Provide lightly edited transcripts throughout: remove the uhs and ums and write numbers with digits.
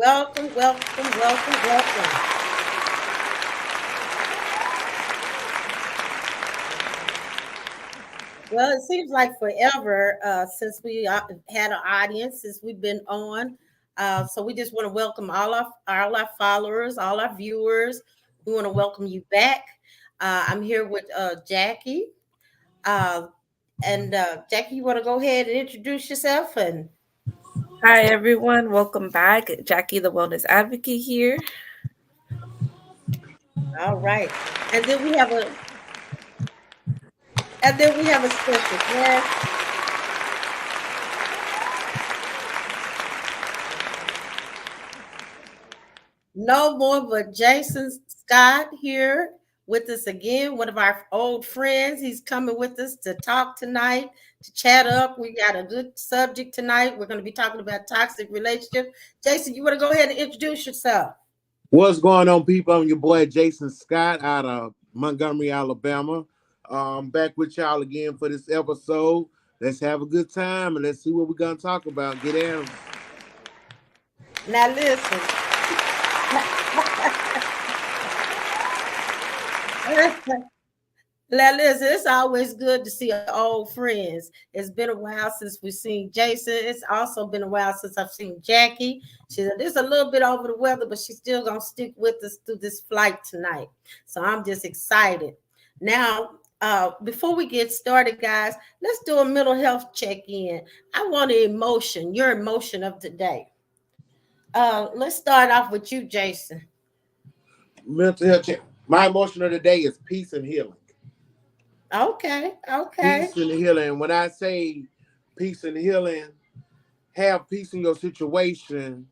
welcome, welcome, welcome, welcome. Well, it seems like forever since we had an audience, since we've been on. So we just want to welcome all our followers, all our viewers. We want to welcome you back. I'm here with Jackie. Uh, and Jackie, you want to go ahead and introduce yourself? And Hi everyone, welcome back. Jackie, the Wellness Advocate here. all right. And then we have a special guest. No more but Jason Scott here with us again, one of our old friends. He's coming with us to talk tonight, to chat up. We got a good subject tonight. We're going to be talking about toxic relationship. Jason, you want to go ahead and introduce yourself? What's going on, people? I'm your boy Jason Scott out of Montgomery, Alabama. Back with y'all again for this episode. Let's have a good time and let's see what we're gonna talk about. Get in. Now listen. Now listen, it's always good to see old friends. It's been a while since we've seen Jason. It's also been a while since I've seen Jackie. She's just a little bit over the weather, but she's still gonna stick with us through this flight tonight. So I'm just excited. Now, before we get started, guys, let's do a mental health check-in. I want your emotion of today. Let's start off with you, Jason. Mental health check. My emotion of the day is peace and healing. Okay, okay. Peace and healing. When I say peace and healing, have peace in your situation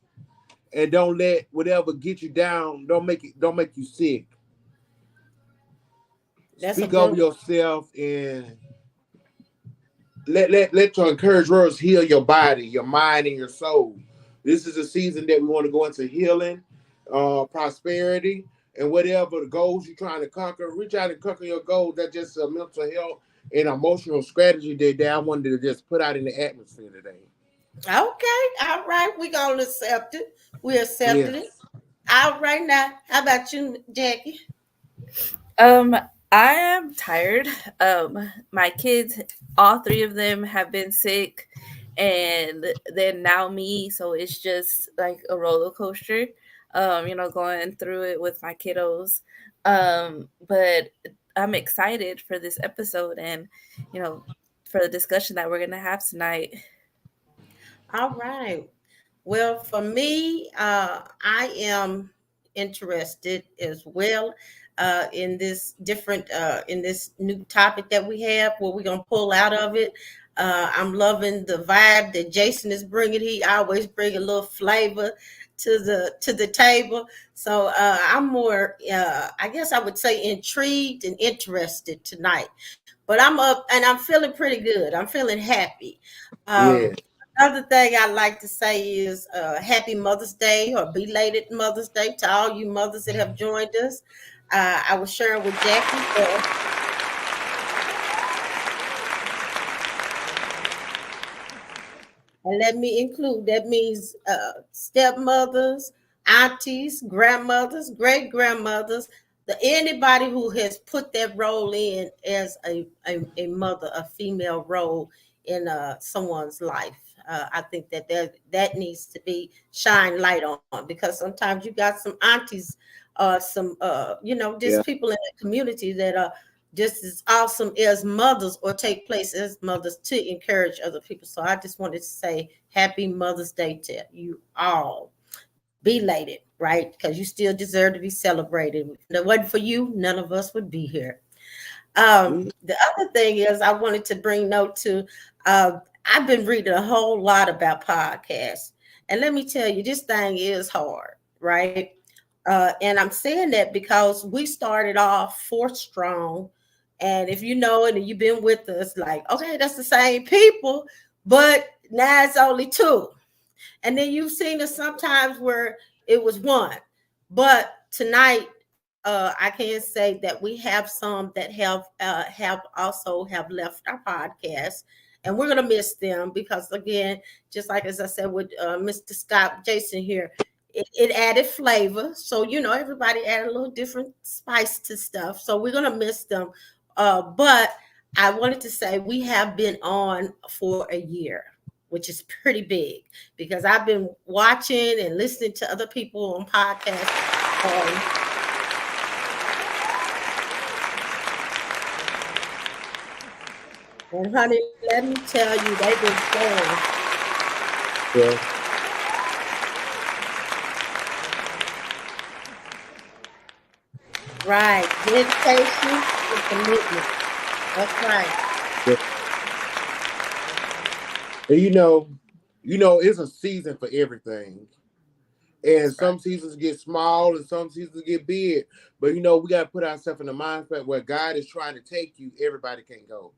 and don't let whatever get you down, don't make you sick. That's a Speak good over one. yourself and let your encouraged words heal your body, your mind, and your soul. This is a season that we want to go into healing, prosperity, and whatever the goals you're trying to conquer. Reach out and conquer your goals. That's just a mental health and emotional strategy that I wanted to just put out in the atmosphere today. Okay, all right. We're gonna accept it. We accepted it. Yes. All right now. How about you, Jackie? Um, I am tired. My kids, all three of them have been sick, and then now me. So it's just like a roller coaster. Going through it with my kiddos. But I'm excited for this episode and you know for the discussion that we're gonna have tonight. All right. Well, for me, I am interested as well in this new topic that we have. What we're gonna pull out of it. I'm loving the vibe that Jason is bringing. He always bring a little flavor to the table. So I'm more, I guess I would say, intrigued and interested tonight. But I'm up and I'm feeling pretty good. I'm feeling happy. Yes. Another thing I like to say is happy Mother's Day or belated Mother's Day to all you mothers that have joined us. I was sharing with Jackie. And let me include that means stepmothers, aunties, grandmothers, great grandmothers, anybody who has put that role in as a mother, a female role in someone's life. I think that needs to be shine light on because sometimes you got some aunties, some just Yeah. people in the community that are just as awesome as mothers or take place as mothers to encourage other people. So I just wanted to say happy Mother's Day to you all. Belated, right? Because you still deserve to be celebrated. If it wasn't for you, none of us would be here. The other thing is I wanted to bring note to I've been reading a whole lot about podcasts. And let me tell you, this thing is hard, right? And I'm saying that because we started off 4 strong. And if you know it and you've been with us, like, okay, that's the same people, but now it's only two. And then you've seen us sometimes where it was one. But tonight, I can say that we have some that have also have left our podcast, and we're gonna miss them because again, just like as I said with Mr. Scott Jason here, it added flavor. So, everybody added a little different spice to stuff. So we're going to miss them. But I wanted to say we have been on for a year, which is pretty big because I've been watching and listening to other people on podcasts. And honey, let me tell you, they've been flowing. Yeah. Right. Dedication and commitment. That's right. Yeah. And it's a season for everything. And That's right. some seasons get small and some seasons get big. But we gotta put ourselves in the mindset where God is trying to take you, everybody can go.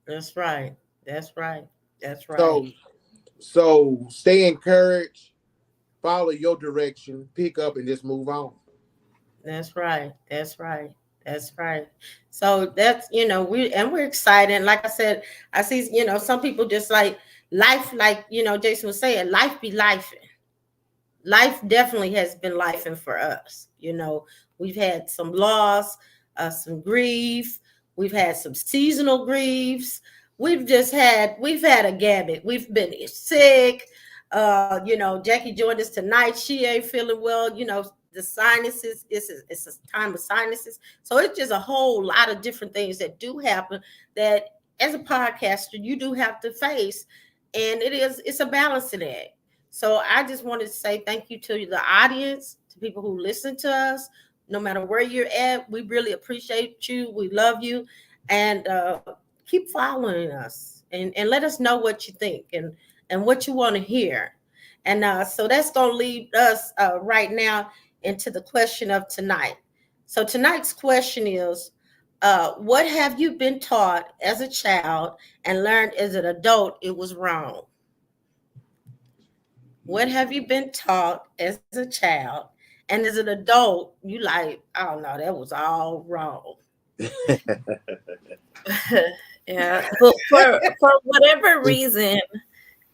That's right. That's right. That's right. So so stay encouraged, follow your direction, pick up and just move on. That's right. That's right. That's right. So that's we're excited. Like I said, I see some people just like life, like Jason was saying, life be life. Life definitely has been life and for us. We've had some loss, some grief, we've had some seasonal griefs. We've had a gamut. We've been sick. Jackie joined us tonight. She ain't feeling well. The sinuses. It's a time of sinuses. So it's just a whole lot of different things that do happen that as a podcaster you do have to face, and it's a balancing act. So I just wanted to say thank you to the audience, to people who listen to us, no matter where you're at. We really appreciate you. We love you, and keep following us, and let us know what you think and what you want to hear. And so that's going to lead us right now into the question of tonight. So tonight's question is, what have you been taught as a child and learned as an adult it was wrong? What have you been taught as a child? And as an adult, you like, oh no, that was all wrong. Yeah. But for whatever reason,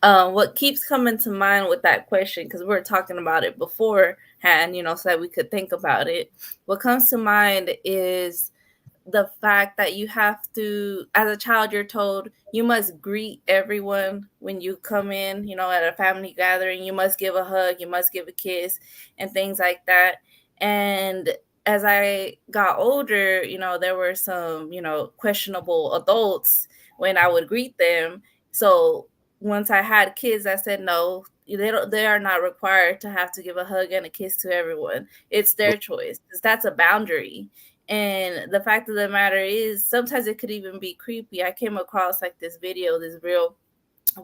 what keeps coming to mind with that question, because we were talking about it beforehand, so that we could think about it. What comes to mind is the fact that you have to, as a child, you're told you must greet everyone when you come in, at a family gathering. You must give a hug, you must give a kiss, and things like that. And as I got older, there were some, questionable adults when I would greet them. So once I had kids, I said, no, they are not required to have to give a hug and a kiss to everyone. It's their choice, because that's a boundary. And the fact of the matter is, sometimes it could even be creepy. I came across like this video, this reel,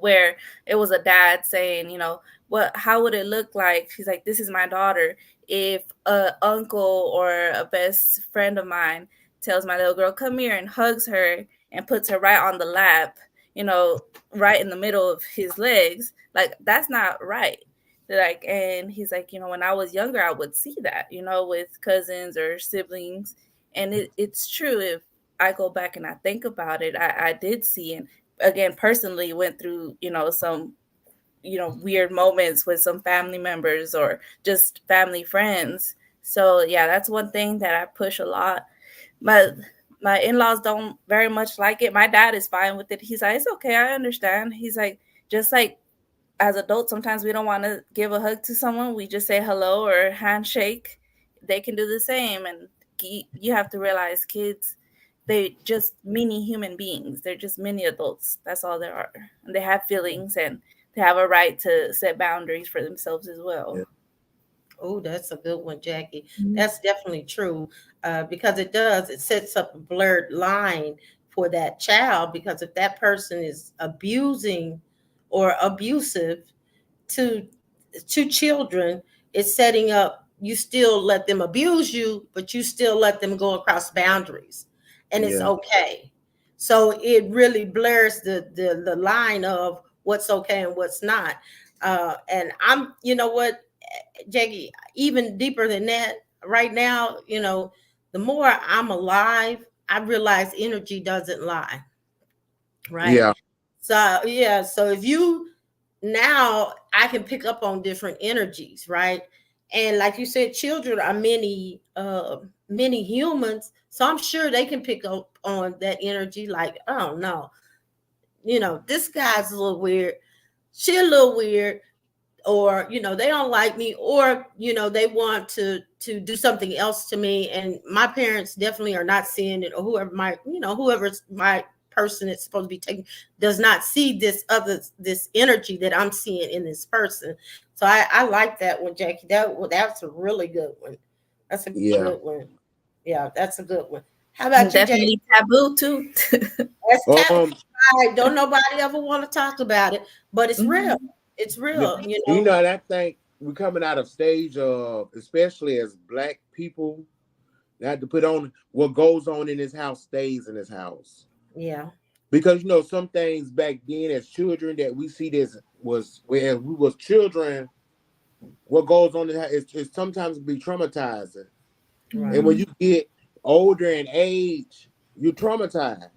where it was a dad saying, how would it look like? She's like, this is my daughter. If a uncle or a best friend of mine tells my little girl, come here, and hugs her and puts her right on the lap, right in the middle of his legs, like, that's not right. Like, and he's like, when I was younger, I would see that, with cousins or siblings. And it's true. If I go back and I think about it, I did see, and again, personally went through, some, weird moments with some family members or just family friends. So yeah, that's one thing that I push a lot. But my in-laws don't very much like it. My dad is fine with it. He's like, it's okay, I understand. He's like, just like as adults, sometimes we don't want to give a hug to someone. We just say hello or handshake. They can do the same. And you have to realize kids, they just mini human beings. They're just mini adults. That's all they are. And they have feelings, and they have a right to set boundaries for themselves as well. Oh, that's a good one, Jackie. Mhm. That's definitely true, because it sets up a blurred line for that child. Because if that person is abusing or abusive to children, it's setting up, you still let them abuse you, but you still let them go across boundaries, and it's Yeah. okay. So it really blurs the line of what's okay and what's not. And I'm, what, Jackie, even deeper than that, right now, the more I'm alive, I realize energy doesn't lie. Right. Yeah. So yeah, so if you now I can pick up on different energies, right? And like you said, children are many humans, so I'm sure they can pick up on that energy. Like, oh no, this guy's a little weird, she a little weird, or they don't like me, or they want to do something else to me, and my parents definitely are not seeing it, or whoever's my person it's supposed to be taking does not see this energy that I'm seeing in this person. So I like that one, Jackie. That's a really good one. That's a good one. Yeah, that's a good one. How about you, Jackie? Definitely taboo too. That's don't nobody ever want to talk about it, but it's real. It's real. And I think we're coming out of stage of, especially as Black people, not to put on what goes on in this house stays in this house. Yeah. Because some things back then as children that we see this was where we was children, what goes on in the house is sometimes be traumatizing. Right. And when you get older in age, you're traumatized.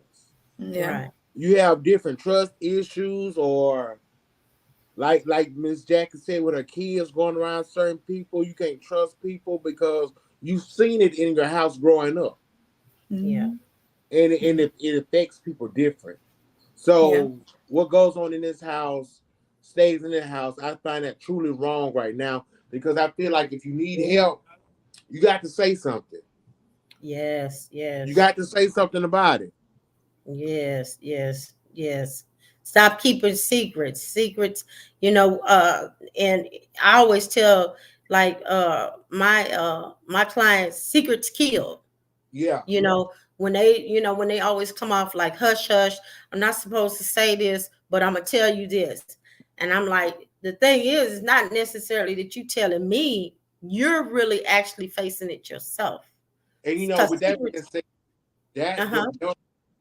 Yeah. Right. You have different trust issues, or like Miss Jackie said, with her kids going around certain people, you can't trust people because you've seen it in your house growing up. Yeah. And it affects people different. So what goes on in this house stays in this house. I find that truly wrong right now, because I feel like if you need help, you got to say something. Yes. You got to say something about it. Yes. Stop keeping secrets. And I always tell my clients, secrets kill. Yeah. When they always come off like hush hush, I'm not supposed to say this, but I'm gonna tell you this. And I'm like, the thing is, it's not necessarily that you telling me, you're really actually facing it yourself. And with that being said,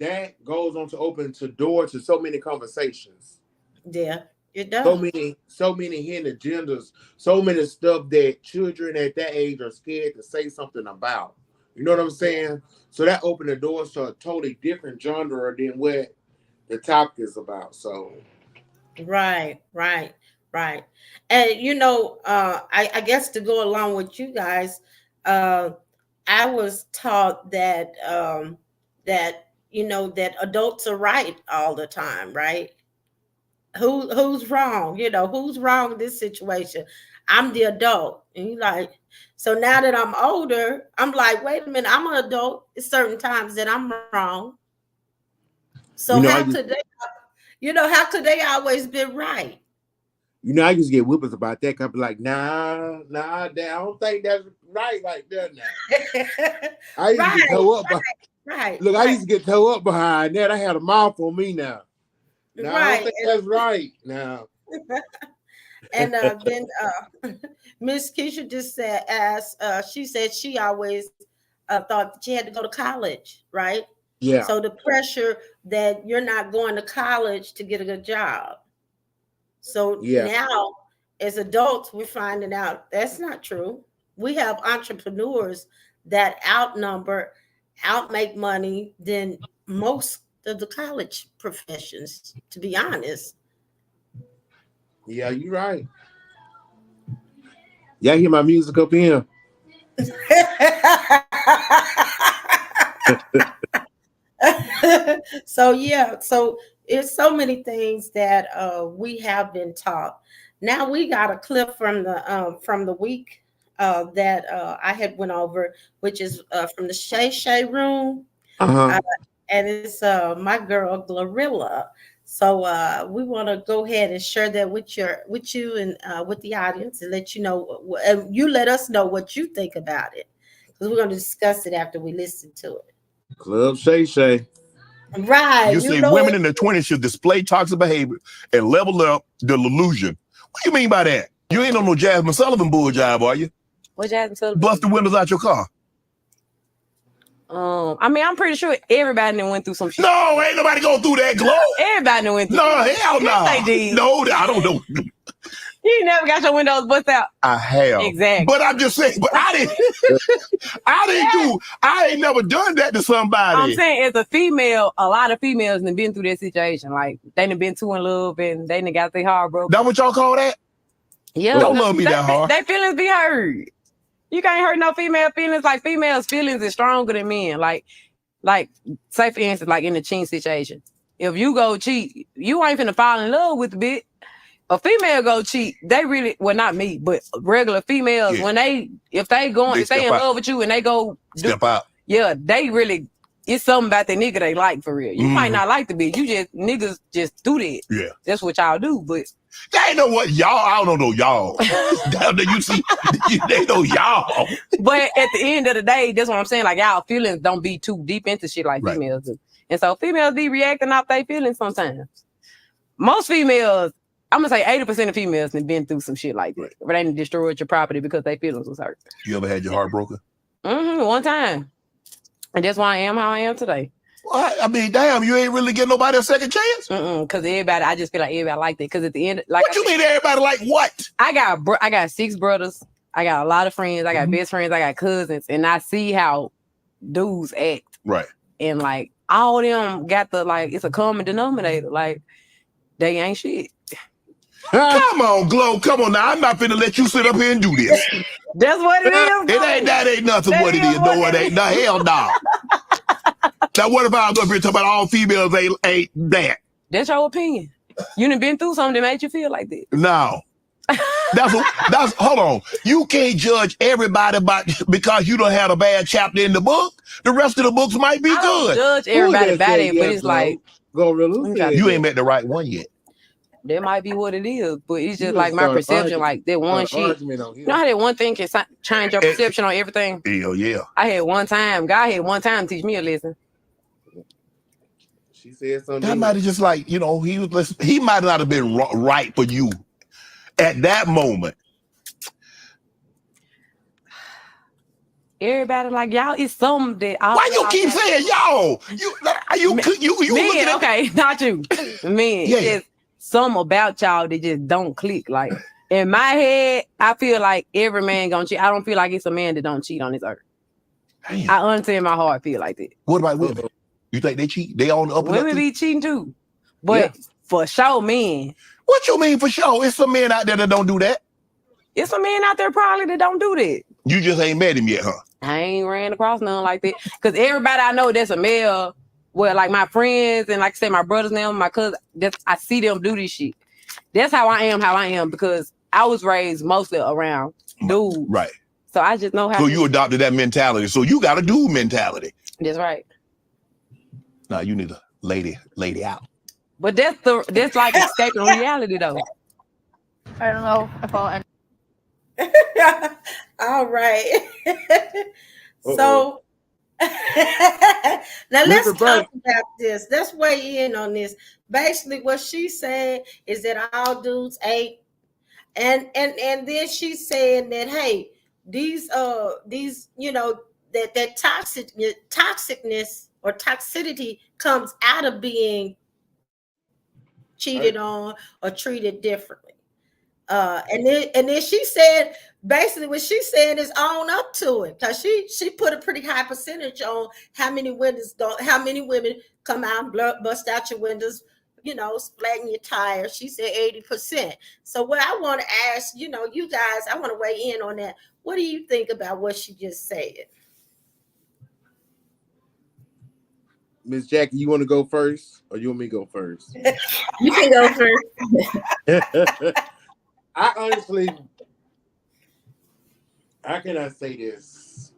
that goes on to open the door to so many conversations. Yeah, it does. So many hidden agendas, so many stuff that children at that age are scared to say something about. You know what I'm saying? So that opened the doors to a totally different genre than what the topic is about. So right. And I guess to go along with you guys, I was taught that that adults are right all the time, right? Who's wrong? Who's wrong in this situation? I'm the adult. And you like, so now that I'm older, I'm like, wait a minute, I'm an adult. It's certain times that I'm wrong. So how could they always been right? I used to get whippers about that. I'd be like, nah, I don't think that's right like that now. I used to get toe up. Look, I used to get toe up behind that. I had a mouth on me now. No, I don't think that's right now. And then Miss Keisha just she said she always thought that she had to go to college, right? Yeah. So the pressure that you're not going to college to get a good job. So now, as adults, we're finding out that's not true. We have entrepreneurs that outmake money than most of the college professions, to be honest. Yeah, you're right. Y'all hear my music up here? So it's so many things that we have been taught. Now we got a clip from the week that I had went over, which is from the Shay room. And it's my girl Glorilla. So we want to go ahead and share that with you and with the audience, and let you know, and you let us know what you think about it, because we're going to discuss it after we listen to it. Club Shay. Right. You say women in their 20s should display toxic behavior and level up the illusion. What do you mean by that? You ain't on no Jasmine Sullivan bull job, are you? What Jasmine Sullivan? Bust the windows out your car. I mean, I'm pretty sure everybody done went through some shit. No, ain't nobody going through that, Glow. Everybody done went through. No, hell no. Yes, they did. No, I don't know. You never got your windows busted out. I have. Exactly. But I'm just saying, but I ain't never done that to somebody. I'm saying, as a female, a lot of females have been through that situation. Like, they done been too in love and they done got their heart broken. That what y'all call that? Yeah, Don't love me that hard. They feelings be hurt. You can't hurt no female feelings. Like females' feelings is stronger than men. Like say for instance, like in the cheating situation, if you go cheat, you ain't finna fall in love with the bitch. A female go cheat, they really not me, but regular females when if they in love with you and they go step out. Yeah, they really it's something about that nigga they like for real. You might not like the bitch. You just niggas just do that. Yeah, that's what y'all do. But they know what y'all. I don't know y'all. You see, they know y'all. But at the end of the day, that's what I'm saying. Like y'all feelings don't be too deep into shit like females do, and so females be reacting off their feelings sometimes. Most females, I'm gonna say 80% of females have been through some shit like that, where they destroyed your property because their feelings was hurt. You ever had your heart broken? One time, and that's why I am how I am today. Well, I mean, damn, you ain't really get nobody a second chance. Because everybody, I just feel like everybody like that. Because at the end, like, what you mean everybody like what? I got 6 brothers. I got a lot of friends. I got best friends. I got cousins, and I see how dudes act. Right. And like all of them got it's a common denominator. Like they ain't shit. Come on, Glow. Come on now. I'm not finna let you sit up here and do this. That's what it is. That ain't nothing what it is. No, it ain't. No, hell no. Now, what if I was up here talking about all females ain't that? That's your opinion. You done been through something that made you feel like that. No. That's hold on. You can't judge everybody because you don't have a bad chapter in the book. The rest of the books might be good. Judge everybody about it, but it's like you ain't met the right one yet. That might be what it is, but it's just like my perception. Like that one shit. You know how that one thing can change your perception on everything? Hell yeah. I had one time. God had one time teach me a lesson. She said something. That might have just like, he might not have been right for you at that moment. Everybody like y'all is something that. Why you keep saying y'all? You looking at okay, not you. Man, yeah. Something about y'all that just don't click. Like in my head, I feel like every man gonna cheat. I don't feel like it's a man that don't cheat on this earth. Damn. I honestly in my heart feel like that. What about women? You think they cheat? They on the up and women up be cheating too. But for sure, men. What you mean for sure? It's some men out there that don't do that. It's some men out there probably that don't do that. You just ain't met him yet, huh? I ain't ran across none like that. Because everybody I know that's a male, well, like my friends and like I said, my brothers now, my cousins, I see them do this shit. That's how I am because I was raised mostly around dudes. Right. So I just know how. So you adopted that mentality. So you got a dude mentality. That's right. Now you need a lady out. But that's like escaping reality though. I don't know if I'll end. All right. So now let's talk about this. Let's weigh in on this. Basically, what she's saying is that all dudes ain't, and then she's saying that hey, these that toxicness or toxicity comes out of being cheated on or treated differently. And then she said basically what she's saying is own up to it, because she put a pretty high percentage on how many women come out and bust out your windows, splatting your tires. She said 80%. So what I want to ask, you guys, I want to weigh in on that. What do you think about what she just said? Miss Jackie, you want to go first, or you want me to go first? You can go first. I honestly, how can I say this?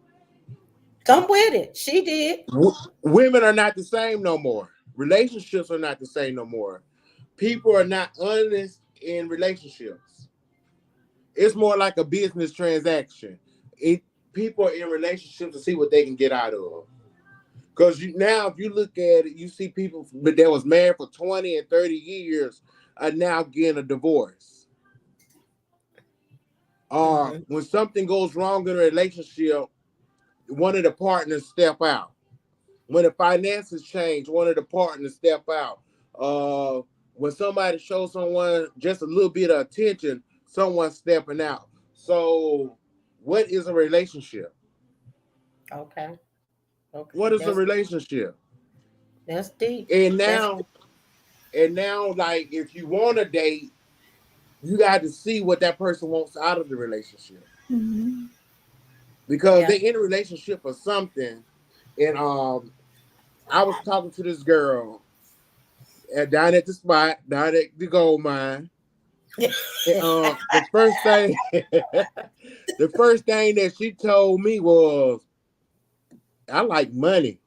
Come with it. She did. Women are not the same no more. Relationships are not the same no more. People are not honest in relationships. It's more like a business transaction. People are in relationships to see what they can get out of. Because now, if you look at it, you see people that was married for 20 and 30 years are now getting a divorce. When something goes wrong in a relationship, one of the partners step out. When the finances change, one of the partners step out. When somebody shows someone just a little bit of attention, someone's stepping out. So what is a relationship? Okay. What is a relationship? That's deep. And now, like, if you want to date, you got to see what that person wants out of the relationship. Mhm. Because Yeah. they in a relationship or something. And I was talking to this girl down at the spot, down at the gold mine. And, the first thing, the first thing that she told me was, "I like money.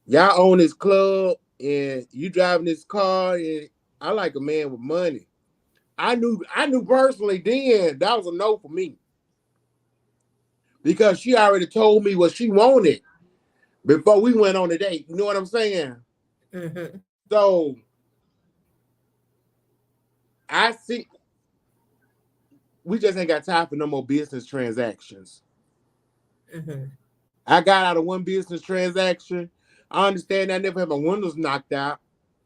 Y'all own this club, and you driving this car, and I like a man with money." I knew personally then that was a no for me because she already told me what she wanted before we went on a date. You know what I'm saying? Mm-hmm. So I see we just ain't got time for no more business transactions. Mm-hmm. I got out of one business transaction. I understand I never had my windows knocked out.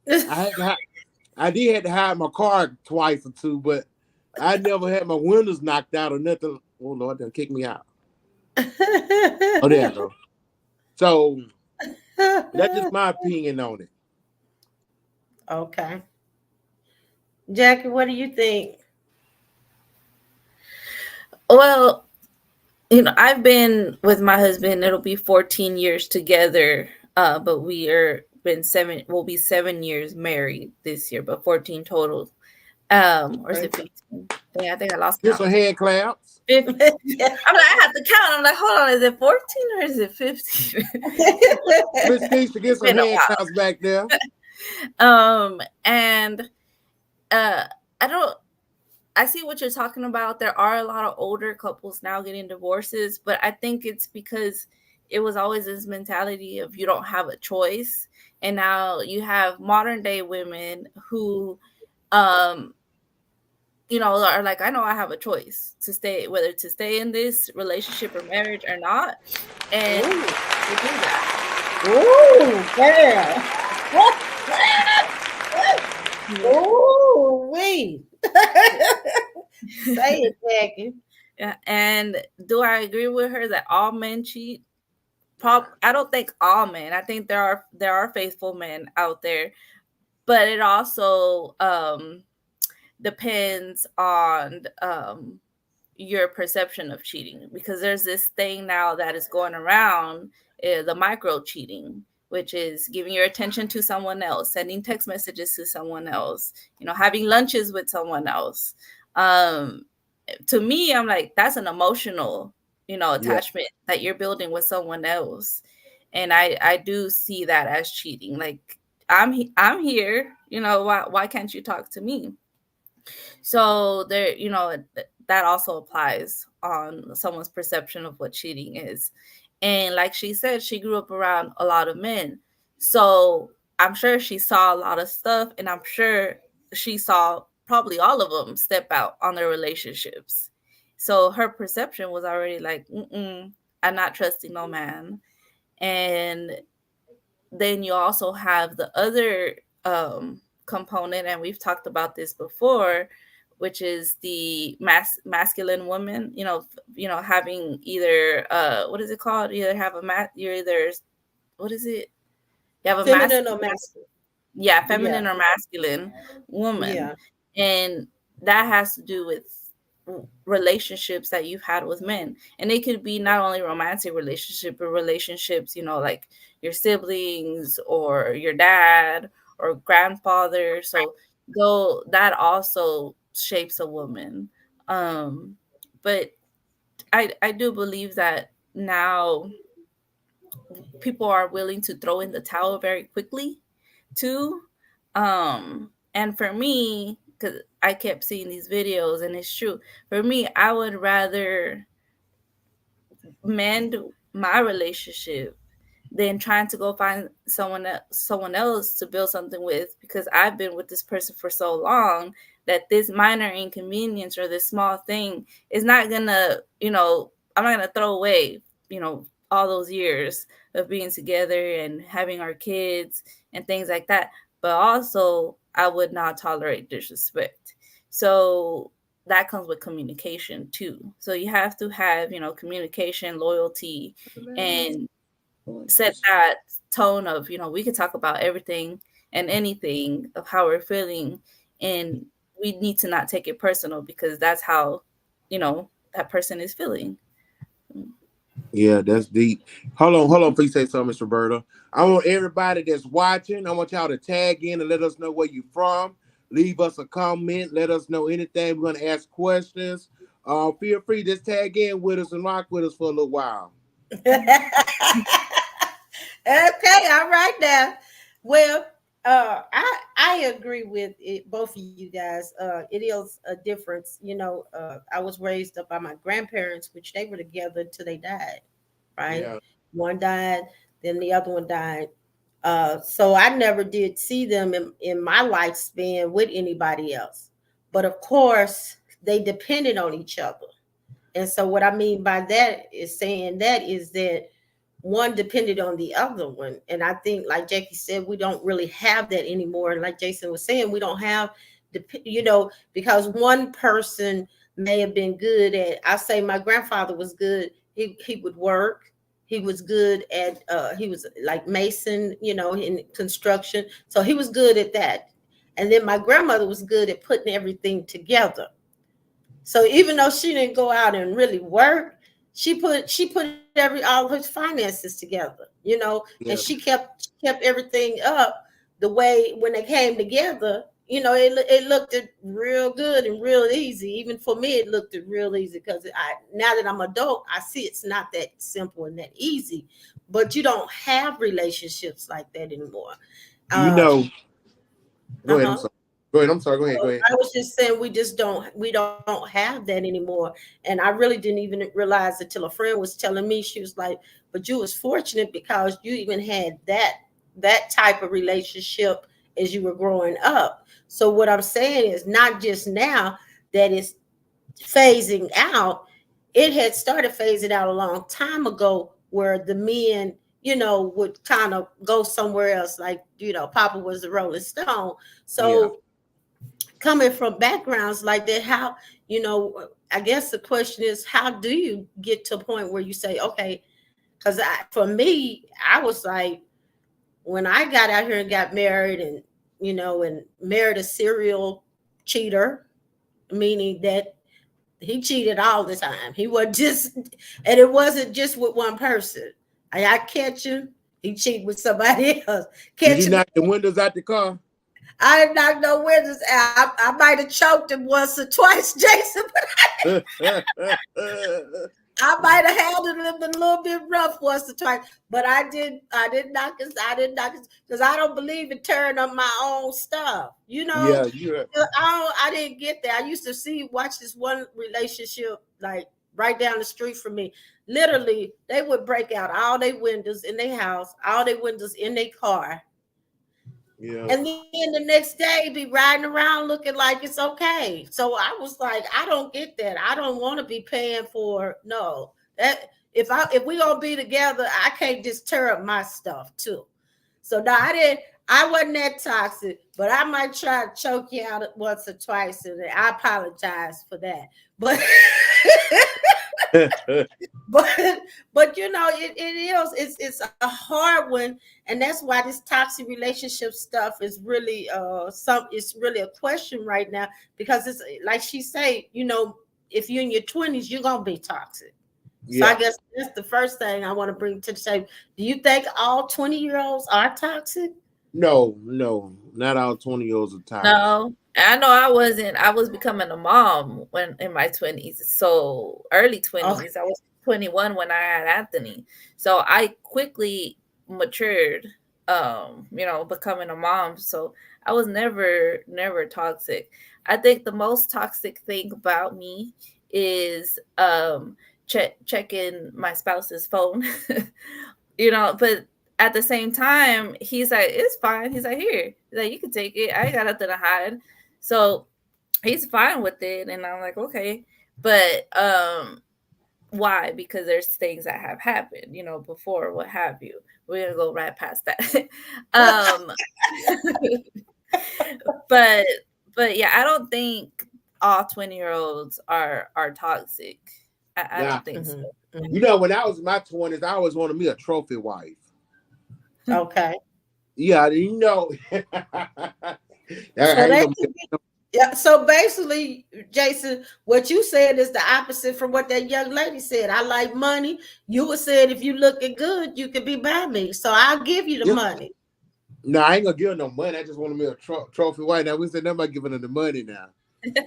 I had to I did have to hide my car twice or two, but I never had my windows knocked out or nothing. Oh Lord, they'll kick me out. Oh, there I go. So that's just my opinion on it. Okay. Jackie, what do you think? Well, I've been with my husband. It'll be 14 years together. But we'll be 7 years married this year, but 14 total. Or is Okay. it 15? Dang, I think I lost Get count. some hand claps. 15. Yeah. I'm like, I have to count. I'm like, hold on, is it 14 or is it 15? Miss Keisha, get It's some been a hand claps back there. while. And uh I don't I see what you're talking about. There are a lot of older couples now getting divorces, but I think it's because it was always this mentality of you don't have a choice. And now you have modern day women who um are like, I know I have a choice to stay, whether to stay in this relationship or marriage or not. And Ooh. they do that. Ooh, girl. Ooh, wait. Say it, Jackie. Yeah, and do I agree with her that all men cheat? I don't think all men. I think there are faithful men out there, but it also depends on your perception of cheating, because there's this thing now that is going around, the micro cheating, which is giving your attention to someone else, sending text messages to someone else, having lunches with someone else. Um, to me, I'm like, that's an emotional, Yeah. attachment that you're building with someone else. And I do see that as cheating. Like, I'm here, why can't you talk to me? So there, that also applies on someone's perception of what cheating is. And like she said, she grew up around a lot of men. So I'm sure she saw a lot of stuff, and I'm sure she saw probably all of them step out on their relationships. So her perception was already like, I'm not trusting no man. And then you also have the other component, and we've talked about this before, which is the masculine woman. Having either what is it called? You either have you're either, what is it? You have a Feminine or masculine? yeah, Yeah. feminine or masculine woman. Yeah. And that has to do with relationships that you've had with men. And it could be not only romantic relationship, but relationships, like your siblings or your dad or grandfather. So though that also shapes a woman. But I do believe that now people are willing to throw in the towel very quickly too. And for me, because I kept seeing these videos, and it's true, for me, I would rather mend my relationship than trying to go find someone else to build something with, because I've been with this person for so long that this minor inconvenience or this small thing is not gonna, I'm not gonna throw away, all those years of being together and having our kids and things like that. But also, I would not tolerate disrespect. So that comes with communication too. So you have to have, communication, loyalty, and set that tone of, we could talk about everything and anything of how we're feeling. And we need to not take it personal, because that's how, that person is feeling. Yeah, that's deep. Hold on, please say something, Mr. Roberta. I want everybody that's watching, I want y'all to tag in and let us know where you from. Leave us a comment, let us know anything. We're gonna ask questions. Feel free to just tag in with us and rock with us for a little while. Okay, all right now. Well, I agree with it, both of you guys. It is a difference. I was raised up by my grandparents, which they were together until they died. Right, Yeah, one died, then the other one died. So I never did see them in my lifespan with anybody else. But of course, they depended on each other. And so what I mean by that is saying that is that one depended on the other one. And I think, like Jackie said, we don't really have that anymore. And like Jason was saying, we don't have, because one person may have been good at, I say my grandfather was good. He would work. He was good at, he was like mason, in construction. So he was good at that. And then my grandmother was good at putting everything together. So even though she didn't go out and really work, she put all her finances together, and yeah. she kept everything up the way when they came together, it looked real good and real easy. Even for me, it looked real easy because now that I'm adult, I see it's not that simple and that easy. But you don't have relationships like that anymore. You Uh know, go ahead. I'm huh. sorry. Go ahead. I'm sorry. Go ahead. Go ahead. I was just saying we don't have that anymore. And I really didn't even realize until a friend was telling me, she was like, but you was fortunate because you even had that type of relationship as you were growing up. So what I'm saying is not just now that it's phasing out, it had started phasing out a long time ago where the men would kind of go somewhere else, like, Papa was the Rolling Stone. Yeah. So coming from backgrounds like that, I guess the question is, how do you get to a point where you say, okay, because for me, I was like, when I got out here and got married and married a serial cheater, meaning that he cheated all the time. He was just, and it wasn't just with one person. I catch him, he cheat with somebody else. Did Catch you him. knock the windows out the car? I didn't knock no windows out. I might have choked him once or twice, Jason, but I might have handled him a little bit rough once or twice. But I didn't knock his, because I don't believe in tearing up my own stuff. Yeah, you. I didn't get that. I used to watch this one relationship like right down the street from me. Literally, they would break out all their windows in their house, all their windows in their car, Yeah. and then the next day be riding around looking like it's okay. So I was like, I don't get that. I don't want to be paying for no. That if we gonna be together, I can't just tear up my stuff too. So no, I wasn't that toxic, but I might try to choke you out once or twice, and I apologize for that. But but it's a hard one, and that's why this toxic relationship stuff is really it's really a question right now, because it's like she say, if you're in your 20s, you're gonna be toxic. So I Yeah. guess that's the first thing I want to bring to the table. Do you think all 20-year-olds are toxic? No, no, not all 20-year-olds are toxic. No, I know I wasn't. I was becoming a mom when in my 20s. So early Okay. 20s. I was 21 when I had Anthony. So I quickly matured, becoming a mom. So I was never toxic. I think the most toxic thing about me is checking my spouse's phone. But at the same time, he's like, it's fine. He's like, here. He's like, you can take it. I ain't got nothing to hide. So he's fine with it. And I'm like, okay. But why? Because there's things that have happened, before, what have you. We're gonna go right past that. um but yeah, I don't think all 20-year-olds are toxic. I Now, don't think so. when I was in my 20s, I always wanted me a trophy wife. Okay. Yeah, I So ain't that gonna could be, Yeah, so basically, Jason, what you said is the opposite from what that young lady said. I like money. You were saying if you looking good, you can be by me. So I'll give you the Yeah. money. No, I ain't gonna give her no money. I just want me a trophy wife. Now we said nobody giving her the money now.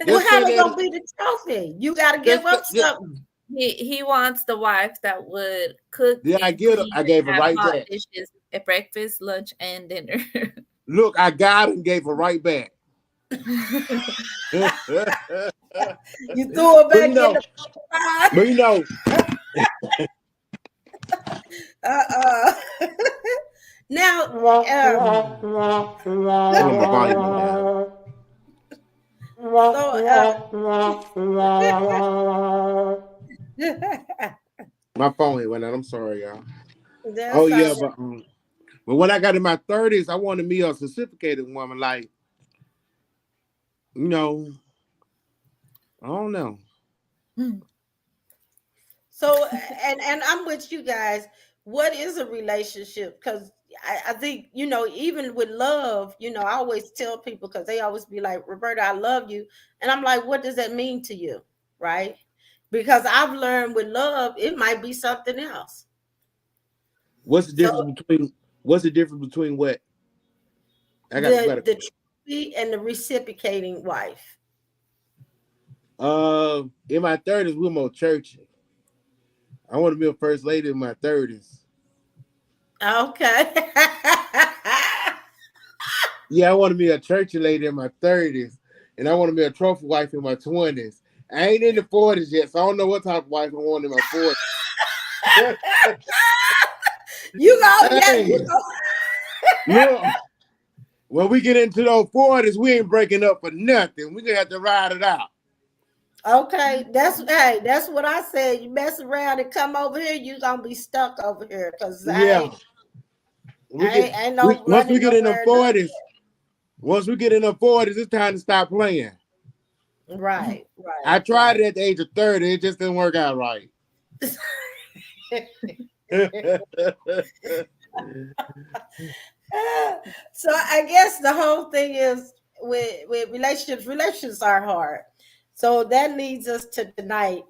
Well, Just how say they that. gonna be the trophy? You gotta give Just, up just something. He wants the wife that would cook yeah, I and get her. clean I gave her and have right hot back. dishes at breakfast, lunch, and dinner. Look, I got her and gave her right back. but You threw it you back in know, the pot. but you know, Uh-uh. Now, turn my volume down. My phone went out. I'm sorry, y'all. Oh that's yeah, all but when I got in my 30s, I wanted me a certificated woman. Like, you know, I don't know. So, and I'm with you guys. What is a relationship? Because I think, even with love, I always tell people, because they always be like, Roberta, I love you. And I'm like, what does that mean to you? Right? Because I've learned with love, it might be something else. What's the So difference between what? I got the better. the trophy and the reciprocating wife. In my 30s, we're more churchy. I want to be a first lady in my 30s. Okay. Yeah, I want to be a churchy lady in my 30s, and I want to be a trophy wife in my 20s. I ain't in the 40s yet, so I don't know what type of wife I want in my 40s. You know, yeah, Hey, look, when we get into those 40s, we ain't breaking up for nothing. We gonna have to ride it out. Okay, that's what I said. You mess around and come over here, you gonna be stuck over here because Yeah, ain't no once we running get in the nowhere. 40s, it's time to stop playing. Right, I right, tried right. it at the age of 30, it just didn't work out right. So I guess the whole thing is with relationships are hard. So that leads us to tonight,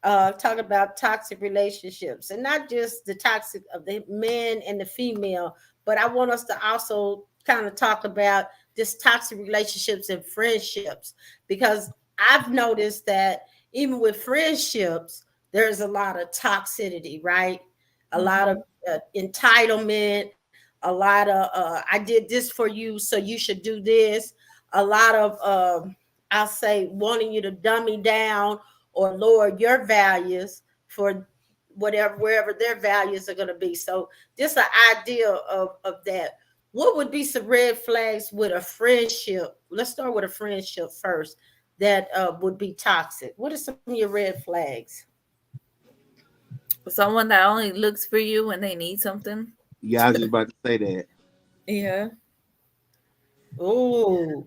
talk about toxic relationships, and not just the toxic of the men and the female, but I want us to also kind of talk about this toxic relationships and friendships, because I've noticed that even with friendships, there's a lot of toxicity, right? A lot of entitlement, a lot of I did this for you, so you should do this. A lot of I'll say wanting you to dumb me down or lower your values for whatever wherever their values are going to be. So just an idea of that. What would be some red flags with a friendship? Let's start with a friendship first. That would be toxic. What are some of your red flags? Someone that only looks for you when they need something. Yeah, I was just about to say that. Yeah. Oh,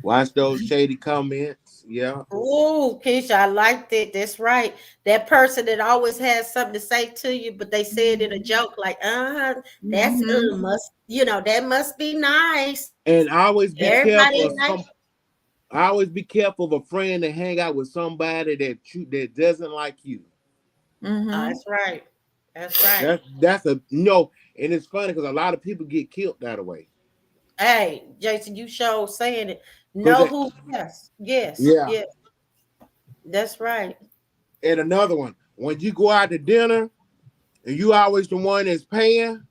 Watch those shady comments. Yeah. oh, Keisha, I liked it. That's right. That person that always has something to say to you, but they say it in a joke, like, that's Mm-hmm. must, that must be nice. And always be Everybody careful ain't of nice. a friend that hang out with somebody that doesn't like you. Mm-hmm. That's right. That's right. That's a no, and it's funny because a lot of people get killed that way. Hey, Jason, you show saying it. Cause Know who? Yes, yes, yeah, yes. That's right. and another one, when you go out to dinner and you always the one that's paying,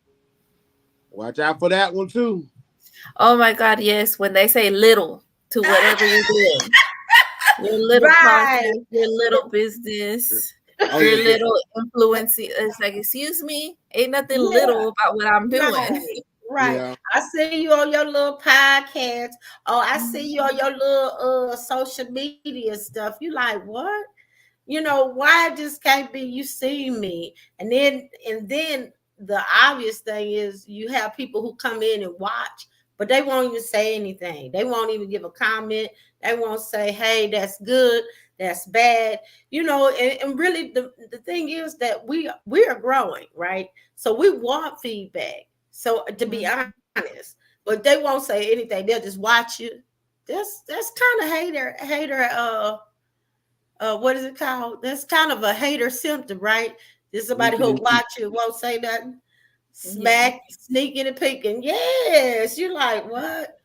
watch out for that one too. Oh my God, yes. When they say little to whatever you're doing, your little Right. podcast, your little business, Oh your yeah, little influence. It's like, excuse me, ain't nothing Yeah. little about what I'm doing. Right, right. yeah. I see you on your little podcast. Oh, I see you on your little social media stuff. You like what? Why it just can't be you see me? And then the obvious thing is you have people who come in and watch, but they won't even say anything. They won't even give a comment. They won't say, hey, that's good, that's bad. And really the thing is that we are growing, right? So we want feedback. So to be honest, but they won't say anything. They'll just watch you. that's kind of hater what is it called? That's kind of a hater symptom, right? There's somebody who'll watch you, won't say nothing, Yeah. smack, sneaking and peeking. Yes, you're like, what?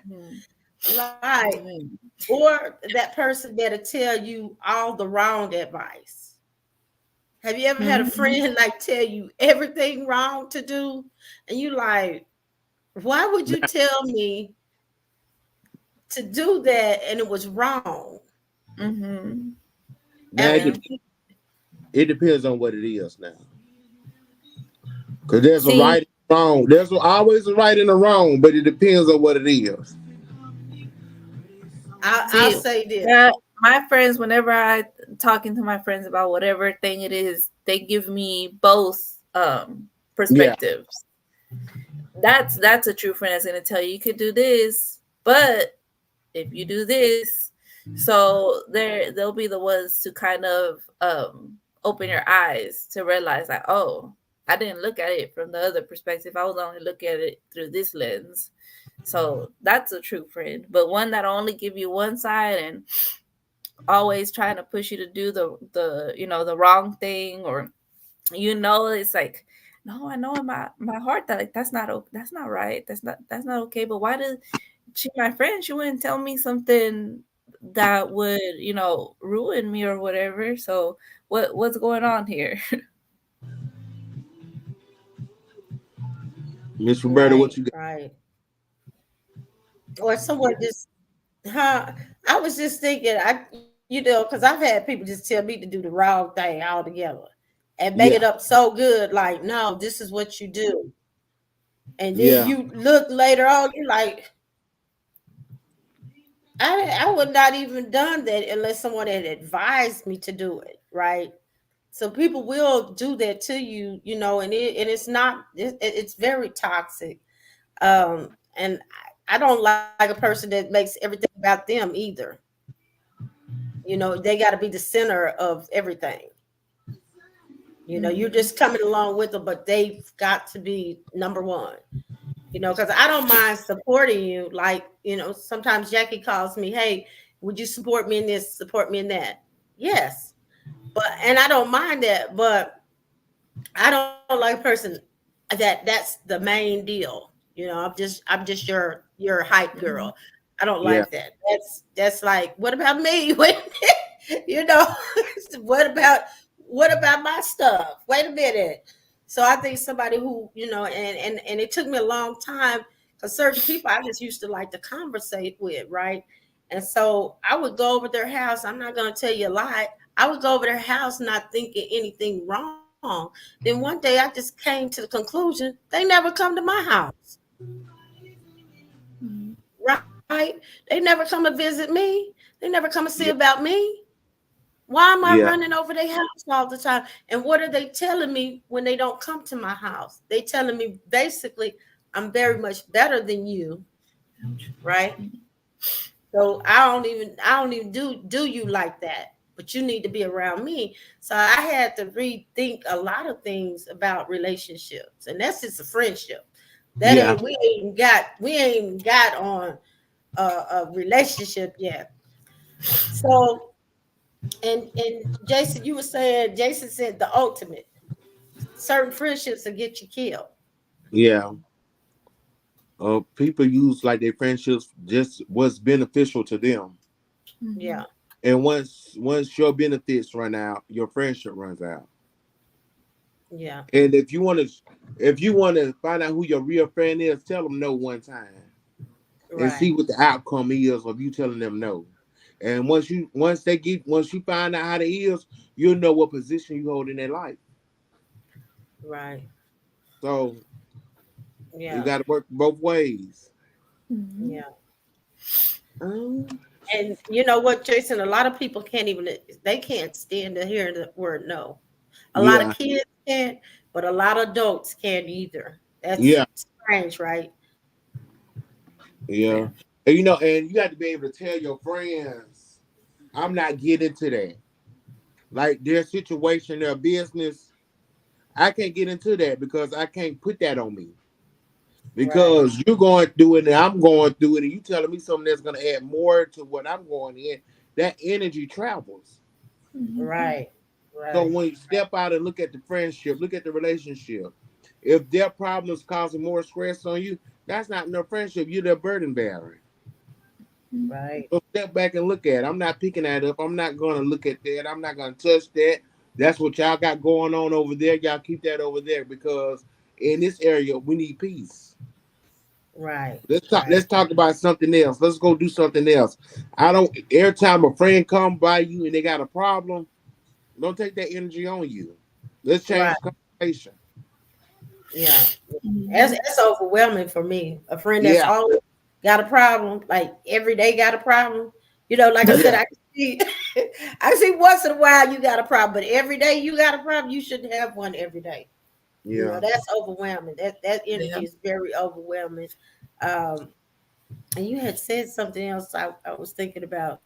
Mhm. Right. Mhm. Or that person that'll tell you all the wrong advice. Have you ever had a Mhm. friend like tell you everything wrong to do? And you like, why would you tell me to do that and it was wrong? Mhm. Now After Yeah. you, it depends on what it is now. Because there's a See, right and wrong. There's always a right and a wrong, but it depends on what it is. I'll see, say this. my friends, whenever I talking to my friends about whatever thing it is, they give me both Yeah. perspectives. That's a true friend that's gonna tell you could do this, but if you do this, so they'll be the ones to kind of open your eyes to realize like, oh, I didn't look at it from the other perspective. I was only looking at it through this lens. So that's a true friend. But one that only give you one side and always trying to push you to do the the wrong thing, or it's like, no, I know in my heart that like that's not right, that's not okay, but why did she my friend, she wouldn't tell me something that would ruin me or whatever. So what's going on here? Miss Roberta, what Right, you got? right. Or someone just, huh? I was just thinking, because I've had people just tell me to do the wrong thing altogether and make it Yeah. up so good, like, no, this is what you do. And then Yeah. you look later on, you're like, I would not even done that unless someone had advised me to do it, right? So people will do that to you, and it's not, it's very toxic. And I don't like a person that makes everything about them either. They got to be the center of everything. You're Mhm. just coming along with them, but they've got to be number one. Because I don't mind supporting you. Like, sometimes Jackie calls me, hey, would you support me in this, support me in that? Yes. And I don't mind that, but I don't like a person that's the main deal. I'm just your hype girl. Mhm. I don't Yeah. like that. That's like, what about me? Wait a minute. What about my stuff? Wait a minute. So I think somebody who, and it took me a long time, because certain people I just used to like to conversate with, right? And so I would go over their house. I'm not gonna tell you a lie. I would go over their house not thinking anything wrong. Then one day I just came to the conclusion they never come to my house, Mhm. right? They never come to visit me. They never come to see about me. Why am I Yeah. running over their house all the time? And what are they telling me when they don't come to my house? They telling me basically I'm very much better than you, right? So I don't even do you like that. But you need to be around me. So I had to rethink a lot of things about relationships. And that's just a friendship. That Yeah. ain't we ain't got on a relationship yet. So and Jason said the ultimate. Certain friendships will get you killed. Yeah. People use like their friendships just what's beneficial to them. Mhm. Yeah, And once your benefits run out, your friendship runs out. yeah, And if you want to find out who your real friend is, tell them no one time and right, see what the outcome is of you telling them no. And once you find out how it is, you'll know what position you hold in their life. right, So you yeah, got to work both ways. Mhm. yeah. Um, And you know what, Jason? A lot of people they can't stand to hear the word no. A lot of yeah, kids can't, but a lot of adults can't either. That's yeah, strange, right? yeah. Yeah. And you got to be able to tell your friends, I'm not getting to that. Like their situation, their business, I can't get into that because I can't put that on me Because you're going through it and I'm going through it, and you telling me something that's going to add more to what I'm going in. That energy travels. Right. So Right. when you step out and look at the friendship, look at the relationship, if their problems causing more stress on you, that's not no friendship. You're their burden bearer. Right. So step back and look at it. I'm not picking that up. I'm not going to look at that. I'm not going to touch that. That's what y'all got going on over there. Y'all keep that over there because in this area we need peace. Right. Let's talk. Right. Let's talk about something else. Let's go do something else. I don't. Every time a friend come by you and they got a problem, don't take that energy on you. Let's Right. change the conversation. Yeah. That's overwhelming for me. A friend that's Yeah, always got a problem, like every day got a problem. You know, like I said, yeah, I can see, I see once in a while you got a problem, but every day you got a problem, you shouldn't have one every day. You know, yeah. that's overwhelming. That Yeah. energy is very overwhelming. Um, and you had said something else I was thinking about.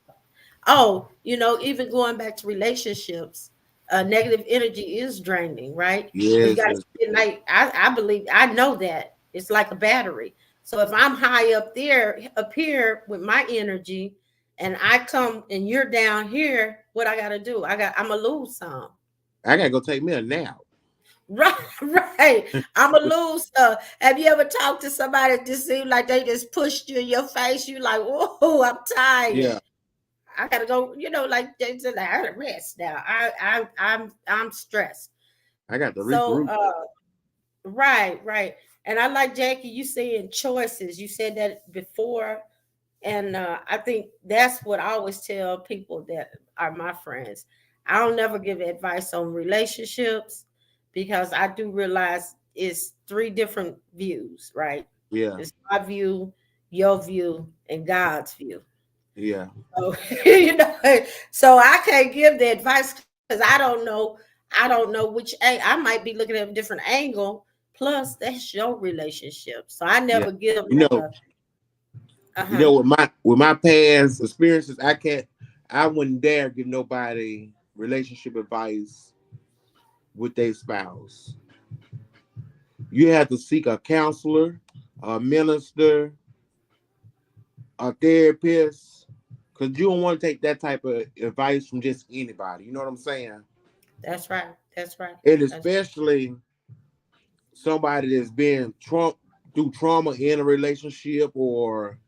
Oh, even going back to relationships, negative energy is draining, right? Because you Yes, got to yes. like I believe I know that it's like a battery. So if I'm high up here with my energy, and I come and you're down here, what I got to do? I'm gonna lose some. I gotta go take me a nap. Right, right. I'm gonna lose. Have you ever talked to somebody that just seemed like they just pushed you in your face? You like, whoa, I'm tired. Yeah, I gotta go, like they said, I gotta rest now. I'm stressed. I got to So regroup. right, right. And I like Jackie, you saying choices. You said that before. And I think that's what I always tell people that are my friends. I don't never give advice on relationships because I do realize it's three different views, right? Yeah, It's my view, your view, and God's view. yeah. So, so I can't give the advice because I don't know. I don't know I might be looking at a different angle. Plus, that's your relationship. So I Yeah. never give You like know, a uh-huh. with my past experiences, I wouldn't dare give nobody relationship advice with their spouse. You have to seek a counselor, a minister, a therapist, because you don't want to take that type of advice from just anybody. You know what I'm saying? That's right. That's right. And That's especially somebody that's been through trauma in a relationship or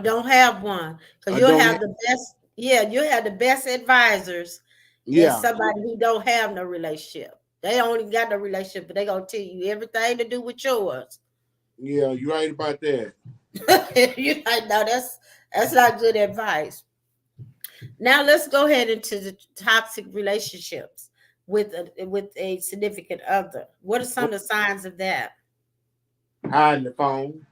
don't have one because or you'll don't have have. the best. Yeah, you'll have the best advisors as Yeah, somebody who don't have no relationship. They only got no relationship, but they gonna tell you everything to do with yours. yeah, you're right about that. You like, no, that's not good advice. Now let's go ahead into the toxic relationships with a significant other. What are some of the signs of that? Hiding the phone.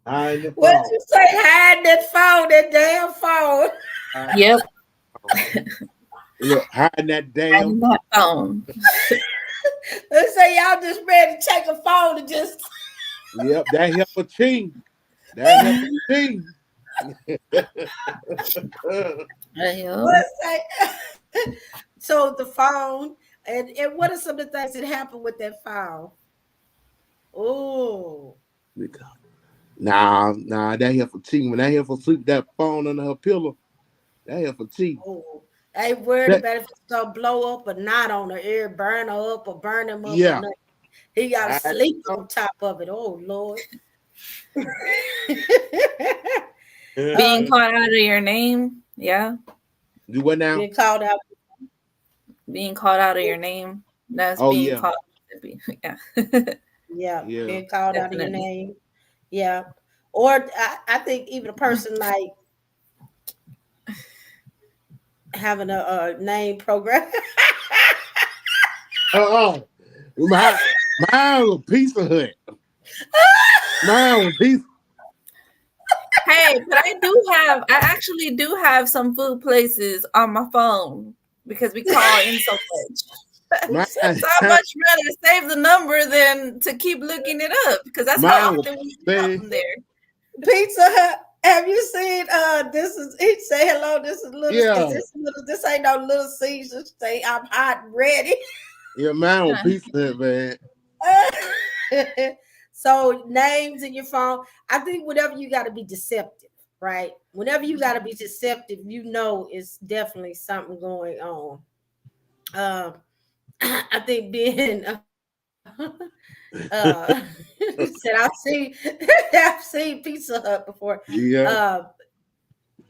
Hiding the What phone. you say? Hide that damn phone. Hiding Yep. the phone. Look, hiding that damn. And that phone. Let's say y'all just ready to take a phone and just Yep, that help a team. That help a team. Yep. let's say so the phone and what are some of the things that happen with that phone? Oh, Nah, that help a team. When that help for sleep, that phone under her pillow, that help a team. oh. I ain't worried That, about if it's gonna blow up or not on her ear, burn her up or burn him up or yeah. nothing. He gotta I, sleep on top of it. Oh Lord. uh, Being called out of your name. Yeah. do what now? being called out. Being called out of your name. That's Oh being yeah, called. Yeah. Yeah, yeah, being called out of your Definitely. name. Yeah. Or I think even a person like having a name program. uh my mine was Pizza Hut. Mine was Pizza. Hey, but I actually do have some food places on my phone because we call in so much. So Mine, I much rather save the number than to keep looking it up because that's how mine was often we say, shop from there. Pizza Hut. Have you seen this is he say hello, this is little is yeah. this little this ain't no little Caesar say I'm hot and ready. Your man on Pizza Hut, man. So names in your phone. I think whenever you got to be deceptive, right? Whenever you got to be deceptive, you know it's definitely something going on. Um, I think being said I've seen Pizza Hut before. Yeah,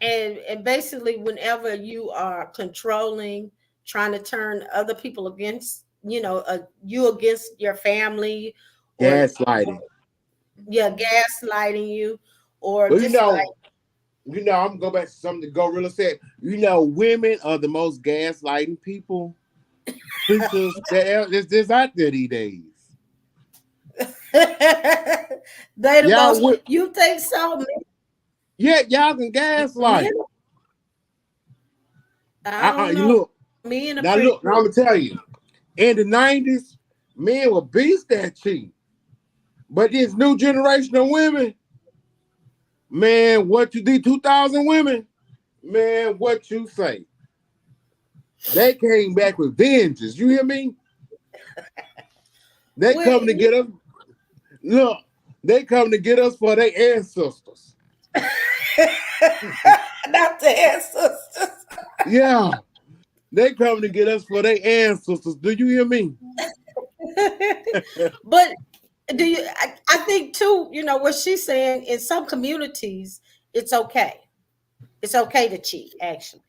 And basically whenever you are controlling, trying to turn other people against, you against your family, or gaslighting. yeah, gaslighting you, or But just like I'm gonna go back to something that Gorilla said. Women are the most gaslighting people, creatures that is out there these days. they the Y'all, most, you think so? yeah, y'all can Men, gaslight. I don't You know. look Men are now. pretty Look, now I'm good. gonna tell you. In the '90s, men were beast that cheap, but this new generation of women, man, what you did 2,000 women, man, what you say? They came back with vengeance. You hear me? They Well, come to get us. Look, they come to get us for their ancestors. not the ancestors. Yeah, they come to get us for their ancestors. Do you hear me? But do you? I think too. What she's saying, in some communities, it's okay. It's okay to cheat. Actually,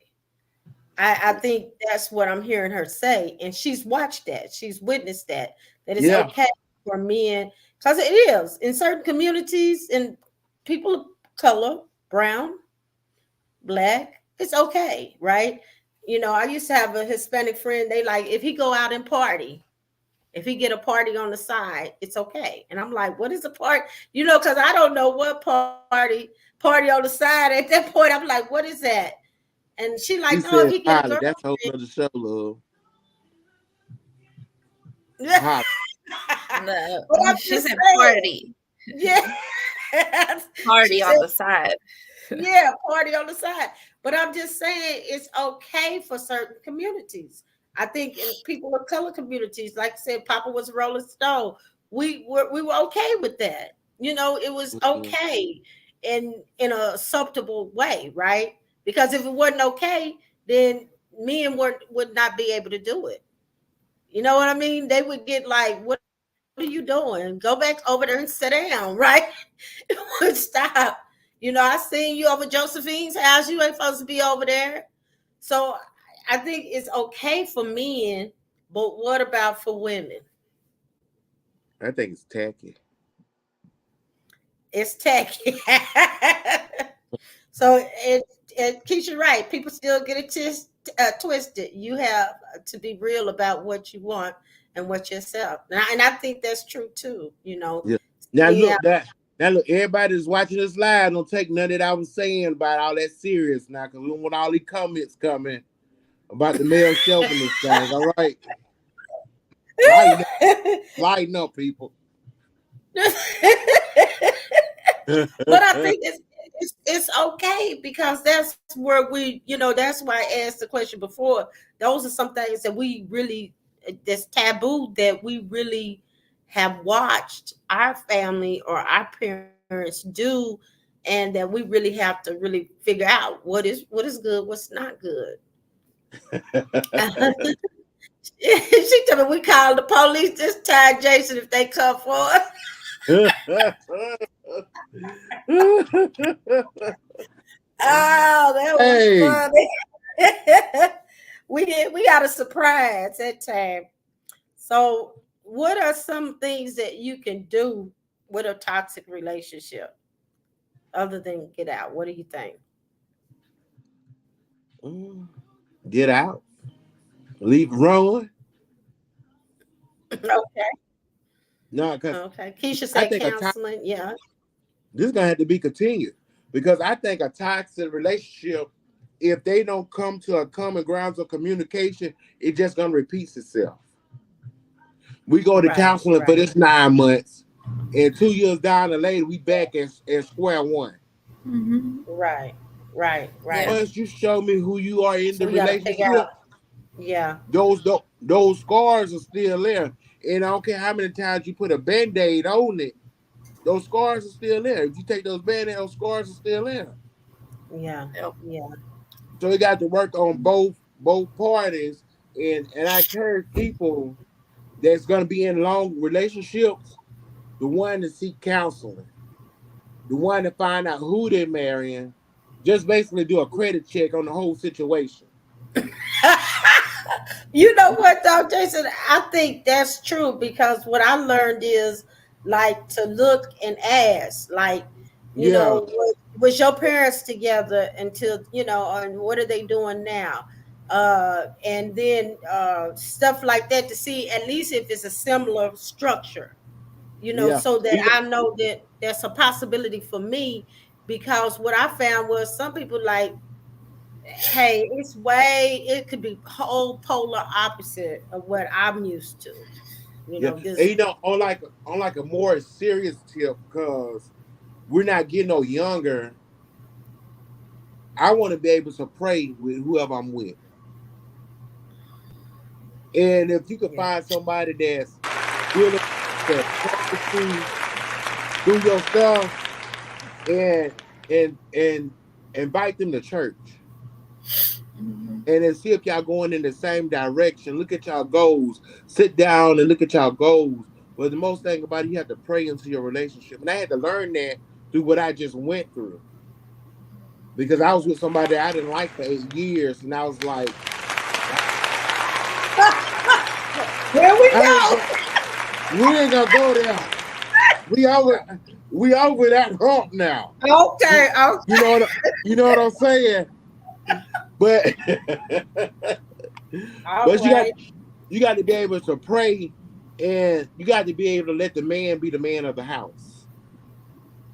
I think that's what I'm hearing her say, and she's watched that. She's witnessed that. That it's Yeah, okay for men, because it is in certain communities, and people of color, brown, black, it's okay, right? I used to have a Hispanic friend. They like, if he go out and party, if he get a party on the side, it's okay. And I'm like, what is a party? Because I don't know what party on the side. At that point, I'm like, what is that? And she he like, no, if said he get a Holly. girlfriend. That's a whole nother show, love. But Holly. No, I'm she just said saying, party, yeah. She party said, on the side. yeah, party on the side. But I'm just saying it's okay for certain communities. I think in people of color communities, like I said, Papa was a Rolling Stone. We were okay with that. It was Mhm. okay in a acceptable way, right? Because if it wasn't okay, then men would not be able to do it. You know what I mean? They would get like, what are you doing? Go back over there and sit down, right? Would stop. I seen you over Josephine's house. You ain't supposed to be over there. So I think it's okay for men, but what about for women? I think it's tacky. It's tacky. So it keeps you right. People still get it twisted. You have to be real about what you want and what yourself. And I think that's true too. Yeah. Now Yeah. look that. Now look, everybody that's watching this live don't take none that I was saying about all that serious now, because we don't want all these comments coming about the male chauvinist thing. All right, lighten up, lighten up, people. But I think it's okay, because that's where that's why I asked the question before. Those are some things that we really, that's taboo, that we really have watched our family or our parents do, and that we really have to really figure out what is good, what's not good. She told me we call the police this time, Jason, if they come for us. Oh, that was Hey, funny. We got a surprise that time. So, what are some things that you can do with a toxic relationship other than get out? What do you think? get out, leave, run. Okay. No, because Okay. Keisha I said think counseling. Yeah. this is gonna have to be continued, because I think a toxic relationship, if they don't come to a common grounds of communication, it just gonna repeat itself. We go to Right. counseling for Right. this 9 months, and 2 years down the lane, we back at square one. Mm-hmm. Right. Right. Yeah. Right. Once you show me who you are in So the we got to figure relationship, out. Yeah. Those scars are still there. And I don't care how many times you put a band-aid on it, those scars are still there. If you take those band-aid, those scars are still there. Yeah. Yep. Yeah. So we got to work on both parties. And I encourage people that's gonna be in long relationships, the one to seek counseling, the one to find out who they're marrying, just basically do a credit check on the whole situation. You know what though, Jason? I think that's true because what I learned is like to look and ask, like, Yeah, was your parents together until, and what are they doing now? And then stuff like that to see at least if it's a similar structure, yeah. so that I know that there's a possibility for me. Because what I found was some people like, hey, it could be whole polar opposite of what I'm used to. Yeah, and This. on like a more serious tip, because we're not getting no younger. I want to be able to pray with whoever I'm with, and if you can Yeah. find somebody that's willing to pray with you through your stuff, and and invite them to church, Mhm. and then see if y'all going in the same direction. Look at y'all goals. Sit down and look at y'all goals. But the most thing about it, you have to pray into your relationship, and I had to learn that through what I just went through. Because I was with somebody I didn't like for 8 years, and I was like, Here we I ain't go. go, we ain't gonna go there. We over, we over that hump now. Okay. You Okay. know what you know what I'm saying? But All but right. you got to be able to pray, and you got to be able to let the man be the man of the house.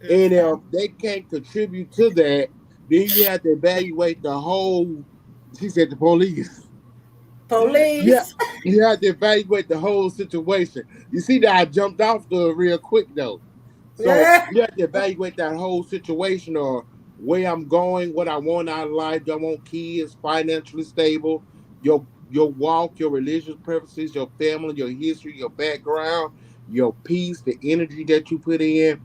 And Okay. if they can't contribute to that, then you have to evaluate the whole. She said the police. Yeah, Police. you have to evaluate the whole situation. You see that I jumped off the real quick though. So Yeah. you have to evaluate that whole situation, or where I'm going, what I want out of life. Do I want kids, financially stable, your walk, your religious preferences, your family, your history, your background, your peace, the energy that you put in.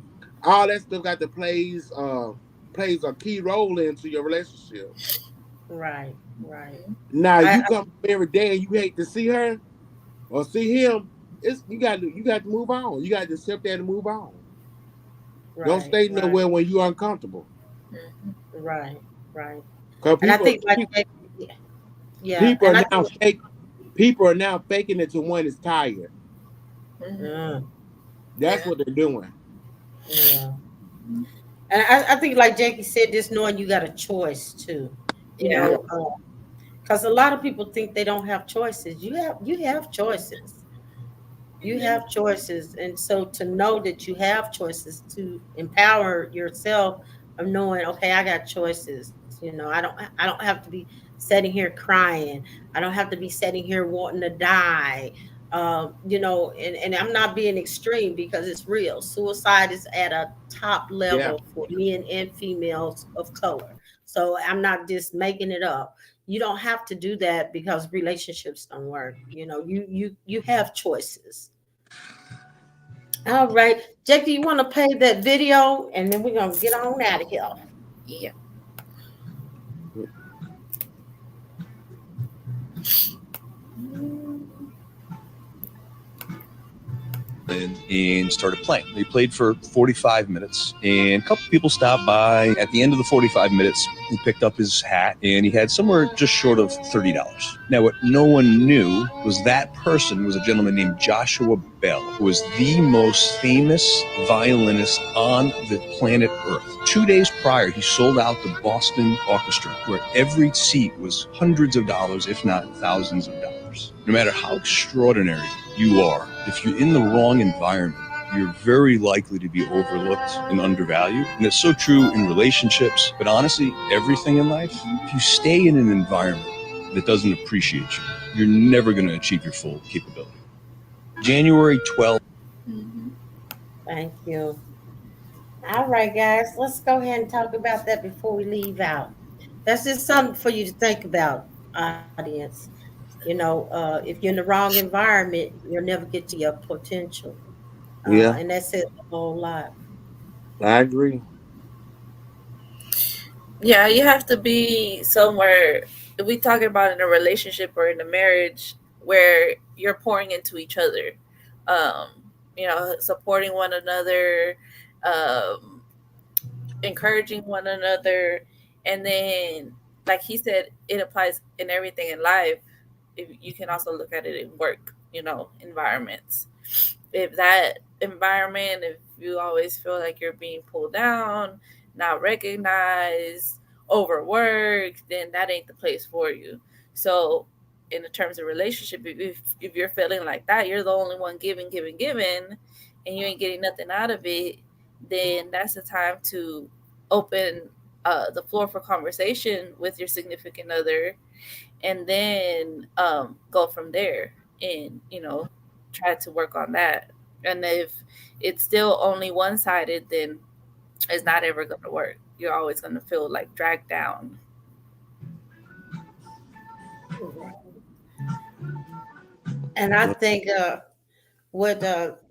All that stuff got to plays a key role into your relationship. Right. Right. Now I you come every day and you hate to see her or see him. It's you got to move on. You got to accept that and move on. Don't right. stay Right. nowhere when you're uncomfortable. Right. Right. Cause And I people think like people, yeah, people and are I now think fake. People are now faking it to one is tired. uh, That's Yeah. what they're doing. yeah. And I think like Jackie said, just knowing you got a choice too. You Yeah. Yeah, know, because a lot of people think they don't have choices. You have choices. You have choices, and so to know that you have choices, to empower yourself of knowing, okay, I got choices. I don't have to be sitting here crying. I don't have to be sitting here wanting to die. And I'm not being extreme because it's real. Suicide is at a top yeah. level for men and females of color. So I'm not just making it up. You don't have to do that because relationships don't work. You have choices. All right. Jake, do you want to play that video? And then we're going to get on out of here. Yeah. and started playing. They played for 45 minutes, and a couple people stopped by. At the end of the 45 minutes, he picked up his hat, and he had somewhere just short of $30. Now, what no one knew was that person was a gentleman named Joshua Bell, who was the most famous violinist on the planet Earth. 2 days prior, he sold out the Boston Orchestra, where every seat was hundreds of dollars, if not thousands of dollars. No matter how extraordinary you are, if you're in the wrong environment, you're very likely to be overlooked and undervalued. And it's so true in relationships, but honestly, everything in life. If you stay in an environment that doesn't appreciate you, you're never going to achieve your full capability. January 12th. Mhm. Thank you. All right, guys. Let's go ahead and talk about that before we leave out. That's just something for you to think about, audience. If you're in the wrong environment, you'll never get to your potential. Yeah, And that says a whole lot. I agree. Yeah, you have to be somewhere. If we talking about in a relationship or in a marriage where you're pouring into each other, supporting one another, um, encouraging one another, and then, like he said, it applies in everything in life. If you can also look at it in work, environments. If that environment, if you always feel like you're being pulled down, not recognized, overworked, then that ain't the place for you. So, in the terms of relationship, if you're feeling like that, you're the only one giving, giving, giving, and you ain't getting nothing out of it, then that's the time to open the floor for conversation with your significant other, and then go from there, and try to work on that. And if it's still only one-sided, then it's not ever going to work. You're always going to feel like dragged down. And I think what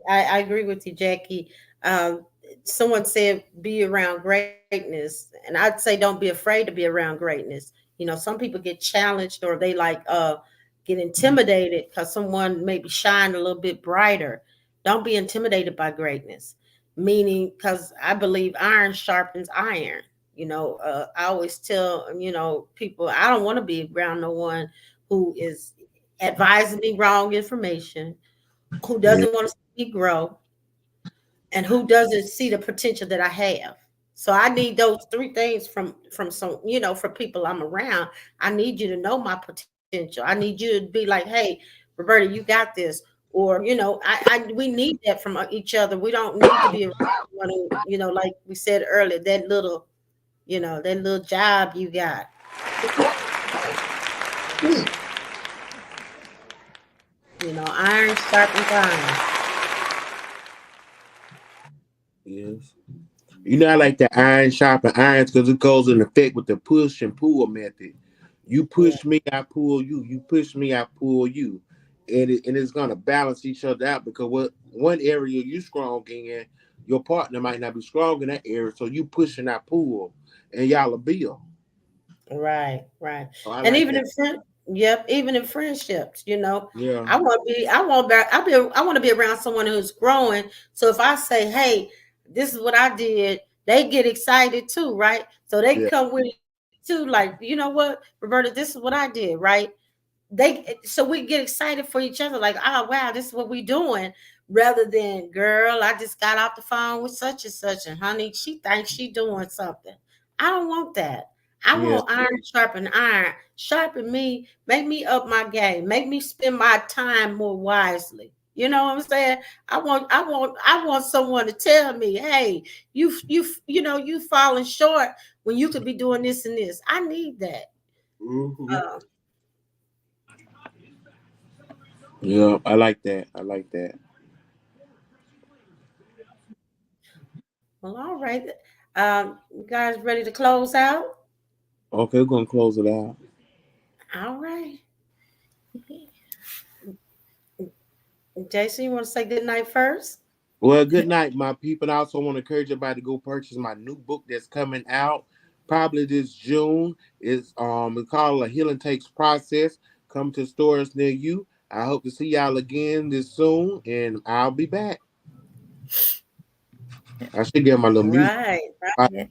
I agree with you, Jackie. Um, Someone said be around greatness, and I'd say don't be afraid to be around greatness. Some people get challenged or they get intimidated because someone maybe shine a little bit brighter. Don't be intimidated by greatness, meaning because I believe iron sharpens iron. I always tell people I don't want to be around no one who is advising me wrong information, who Yeah. doesn't want to see me grow, and who doesn't see the potential that I have. So I need those three things from some, for people I'm around. I need you to know my potential. I need you to be like, hey, Roberta, you got this. Or, we need that from each other. We don't need to be around someone who, like we said earlier, that little job you got. Iron sharpens iron. Yes. I like the iron sharpen irons because it goes in effect with the push and pull method. You Yeah, push me, I pull you. You push me, I pull you, and it's gonna balance each other out because what one area you strong in, your partner might not be strong in that area, so you push and I pull, and y'all a bill. right, right. So I And like even that. in yep, even in friendships, Yeah, I want to be around someone who's growing. So if I say, "Hey, this is what I did," they get excited too, right? So they yeah. come with it too, like, you know what, Roberta, this is what I did, right? So we get excited for each other, like, oh wow, this is what we doing, rather than, girl, I just got off the phone with such and such, and honey, she thinks she doing something. I don't want that. I Yeah. want iron sharpen iron. Sharpen me, make me up my game, make me spend my time more wisely. You know what I'm saying? I want someone to tell me, hey, you falling short when you could be doing this and this. I need that. Hmm. Uh, Yeah, I like that. I like that. well, all right. You guys ready to close out? Okay, we're gonna close it out. All right. Jason, you want to say good night first? Well, good night, my people. I also want to encourage everybody to go purchase my new book that's coming out probably this June. It's called A Healing Takes Process. Come to stores near you. I hope to see y'all again this soon, and I'll be back. I should get my little music. Right. Yeah.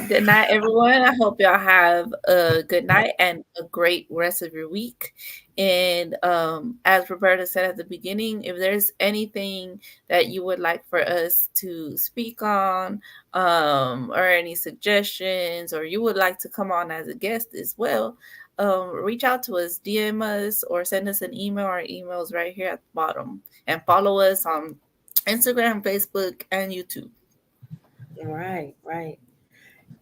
Good night, everyone. I hope y'all have a good night and a great rest of your week. And as Roberta said at the beginning, if there's anything that you would like for us to speak on, or any suggestions, or you would like to come on as a guest as well, reach out to us, DM us, or send us an email. Our email's right here at the bottom. And follow us on Instagram, Facebook, and YouTube. Right. Right.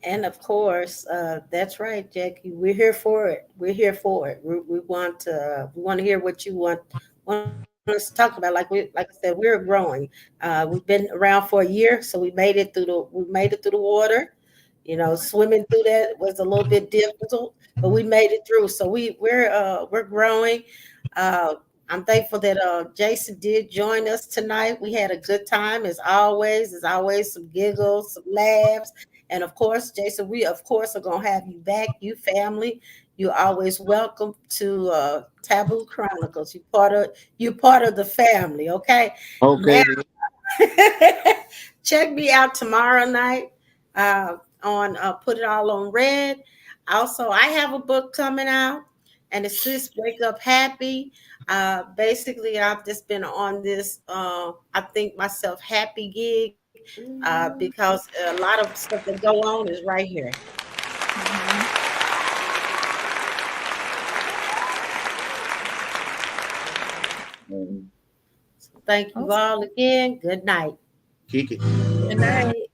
And of course, that's right, Jackie. We're here for it. We're here for it. We want to hear what you want us to talk about. Like I said, we're growing. We've been around for a year, so we made it through the water. You know, swimming through that was a little bit difficult, but we made it through. So we're growing. Uh, I'm thankful that Jason did join us tonight. We had a good time as always. There's always some giggles, some laughs, and of course, Jason, we of course are gonna have you back. You family, you're always welcome to Taboo Chronicles. You're part of the family. Okay, now Okay. check me out tomorrow night on Put It All on Red. Also, I have a book coming out, and it's this Wake Up Happy. Basically, I've just been on this, I think myself happy gig because a lot of stuff that go on is right here. So thank you all again. Good night. Kick it. Good night.